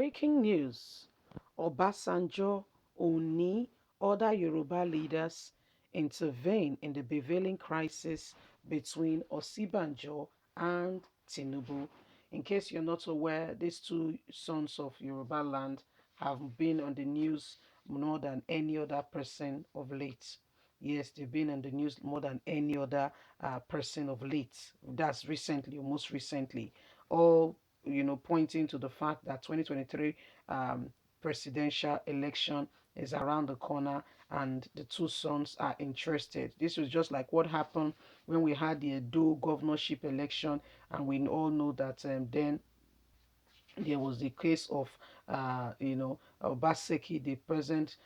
Breaking news: Obasanjo, Ooni, other Yoruba leaders intervene in the prevailing crisis between Osinbajo and Tinubu. In case you're not aware, these two sons of Yoruba land have been on the news more than any other person of late. Yes, they've been on the news more than any other person of late. That's recently, or most recently. All pointing to the fact that 2023 presidential election is around the corner and the two sons are interested. This was just like what happened when we had the Edo governorship election, and we all know that then there was the case of Obaseki, the present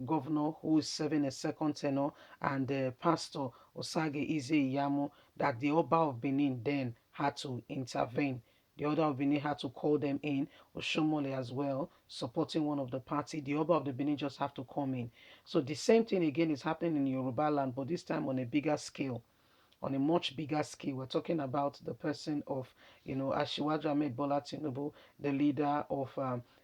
governor who is serving a second tenure, and Pastor Osage Ize Iyamo, that the Oba of Benin then had to intervene. The Oba of Benin had to call them in, Oshomole as well, supporting one of the party. The Oba of the Benin just have to come in. So the same thing again is happening in Yoruba land, but this time on a bigger scale, on a much bigger scale. We're talking about the person of, Ashiwaju Ahmed Bola Tinubu, the leader of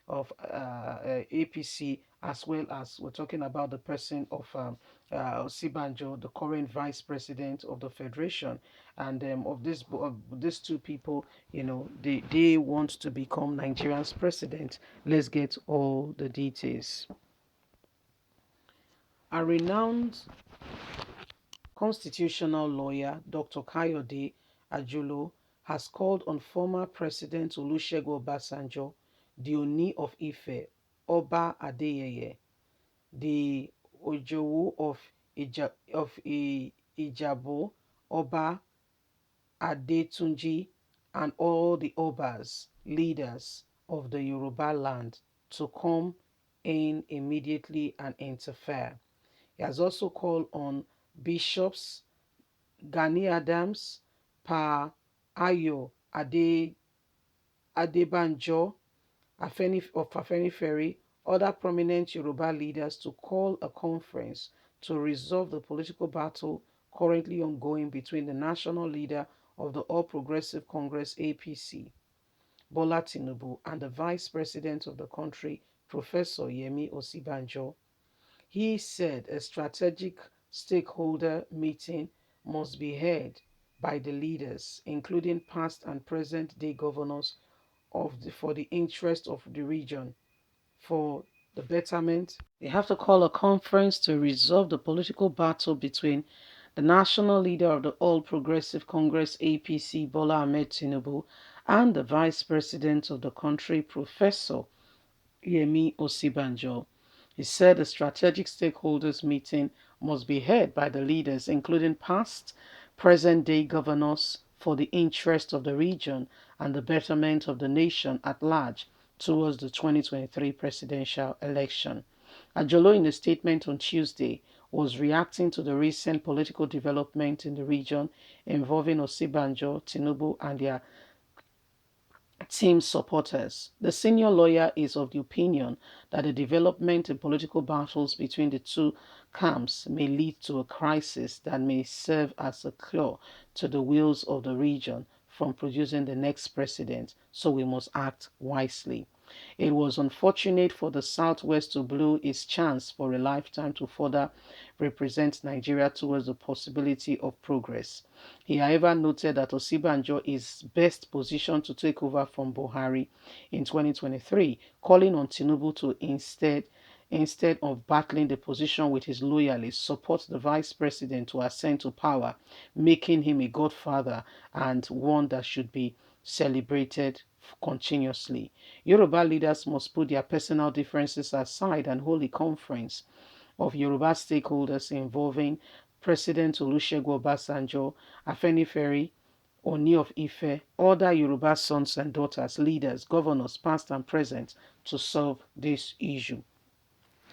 APC, as well as we're talking about the person of Osinbajo, the current vice president of the federation, and of these two people, they want to become Nigeria's president. Let's get all the details. A renowned constitutional lawyer Dr. Kayode Ajulo has called on former President Olusegun Obasanjo, the Ooni of Ife, Oba Adeyeye, the Ojowo of Ijabo, Oba Adetunji, and all the Obas, leaders of the Yoruba land, to come in immediately and interfere. He has also called on bishops Gani Adams, Pa Ayo Adebanjo of Afenifere, other prominent Yoruba leaders to call a conference to resolve the political battle currently ongoing between the national leader of the All Progressive Congress APC, Bola Tinubu, and the vice president of the country, Professor Yemi Osinbajo. He said a strategic stakeholder meeting must be held by the leaders, including past and present day governors, for the interest of the region, for the betterment. They have to call a conference to resolve the political battle between the national leader of the All Progressive Congress APC, Bola Ahmed Tinubu, and the vice president of the country, Professor Yemi Osinbajo. He said a strategic stakeholders meeting must be held by the leaders, including past, present-day governors, for the interest of the region and the betterment of the nation at large towards the 2023 presidential election. Ajolo, in a statement on Tuesday, was reacting to the recent political development in the region involving Osinbajo, Tinubu, and their team supporters. The senior lawyer is of the opinion that the development in political battles between the two camps may lead to a crisis that may serve as a cure to the wills of the region from producing the next president, so we must act wisely. It was unfortunate for the Southwest to blow its chance for a lifetime to further represent Nigeria towards the possibility of progress. He, however, noted that Osinbajo is best positioned to take over from Buhari in 2023, calling on Tinubu to instead of battling the position with his loyalists, support the vice president to ascend to power, making him a godfather and one that should be celebrated continuously. Yoruba leaders must put their personal differences aside and hold a conference of Yoruba stakeholders involving President Olusegun Obasanjo, Afenifere, Ooni of Ife, other Yoruba sons and daughters, leaders, governors, past and present, to solve this issue.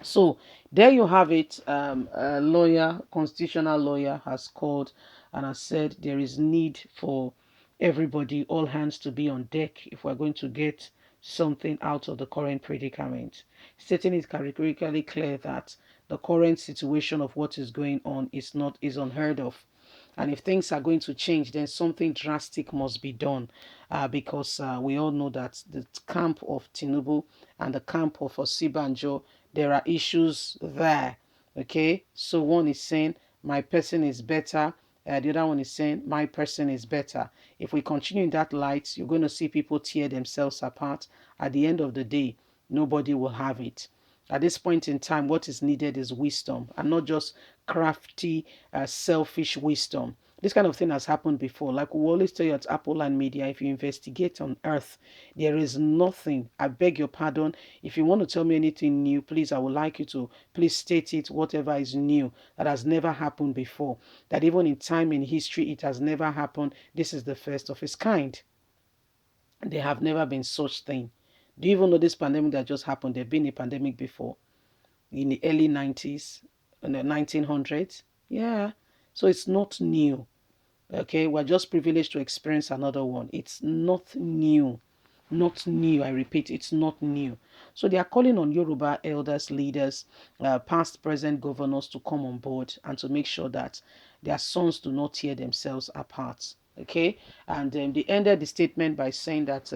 So there you have it. A lawyer, constitutional lawyer, has called and has said there is need for everybody, all hands to be on deck if we're going to get something out of the current predicament. Stating it categorically clear that the current situation of what is going on is unheard of. And if things are going to change, then something drastic must be done, because we all know that the camp of Tinubu and the camp of Osinbajo, there are issues there. Okay, so one is saying my person is better, the other one is saying my person is better. If we continue in that light, you're going to see people tear themselves apart. At the end of the day, nobody will have it. At this point in time, what is needed is wisdom, and not just crafty, selfish wisdom. This kind of thing has happened before. Like we always tell you at Apple and Media, if you investigate on earth, there is nothing. I beg your pardon. If you want to tell me anything new, please, I would like you to please state it, whatever is new that has never happened before. That even in time in history, it has never happened. This is the first of its kind. There have never been such thing. Do you even know this pandemic that just happened? There's been a pandemic before in the early 90s, in the 1900s. Yeah. So it's not new. Okay. We're just privileged to experience another one. It's not new. Not new. I repeat, it's not new. So they are calling on Yoruba elders, leaders, past, present governors to come on board and to make sure that their sons do not tear themselves apart. Okay. And they ended the statement by saying that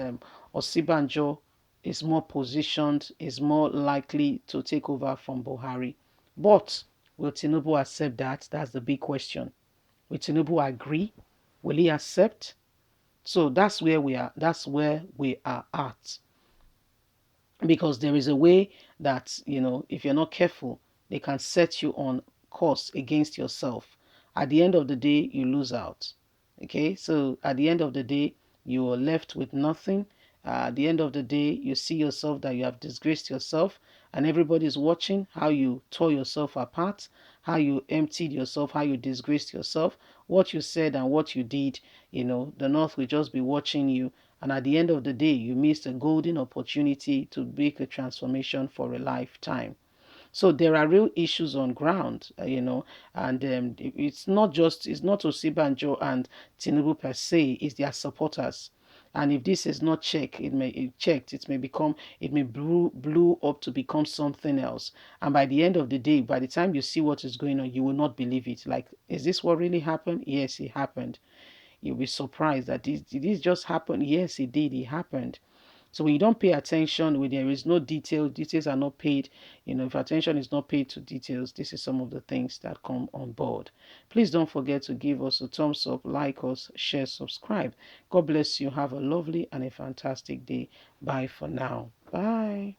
Osinbajo is more positioned, is more likely to take over from Buhari. But will Tinubu accept that? That's the big question. Will Tinubu agree? Will he accept? So that's where we are. That's where we are at. Because there is a way that, if you're not careful, they can set you on course against yourself. At the end of the day, you lose out. Okay, so at the end of the day, you are left with nothing. At the end of the day, you see yourself that you have disgraced yourself, and everybody is watching how you tore yourself apart, how you emptied yourself, how you disgraced yourself, what you said and what you did. The North will just be watching you, and at the end of the day, you missed a golden opportunity to make a transformation for a lifetime. So there are real issues on ground, and it's not Osinbajo and Tinubu per se, it's their supporters. And if this is not checked, it may blew up to become something else. And by the end of the day, by the time you see what is going on, you will not believe it. Like, is this what really happened? Yes, it happened. You'll be surprised that this just happened. Yes, it did. It happened. So when you don't pay attention, when there is no details are not paid, if attention is not paid to details, this is some of the things that come on board. Please don't forget to give us a thumbs up, like us, share, subscribe. God bless you. Have a lovely and a fantastic day. Bye for now. Bye.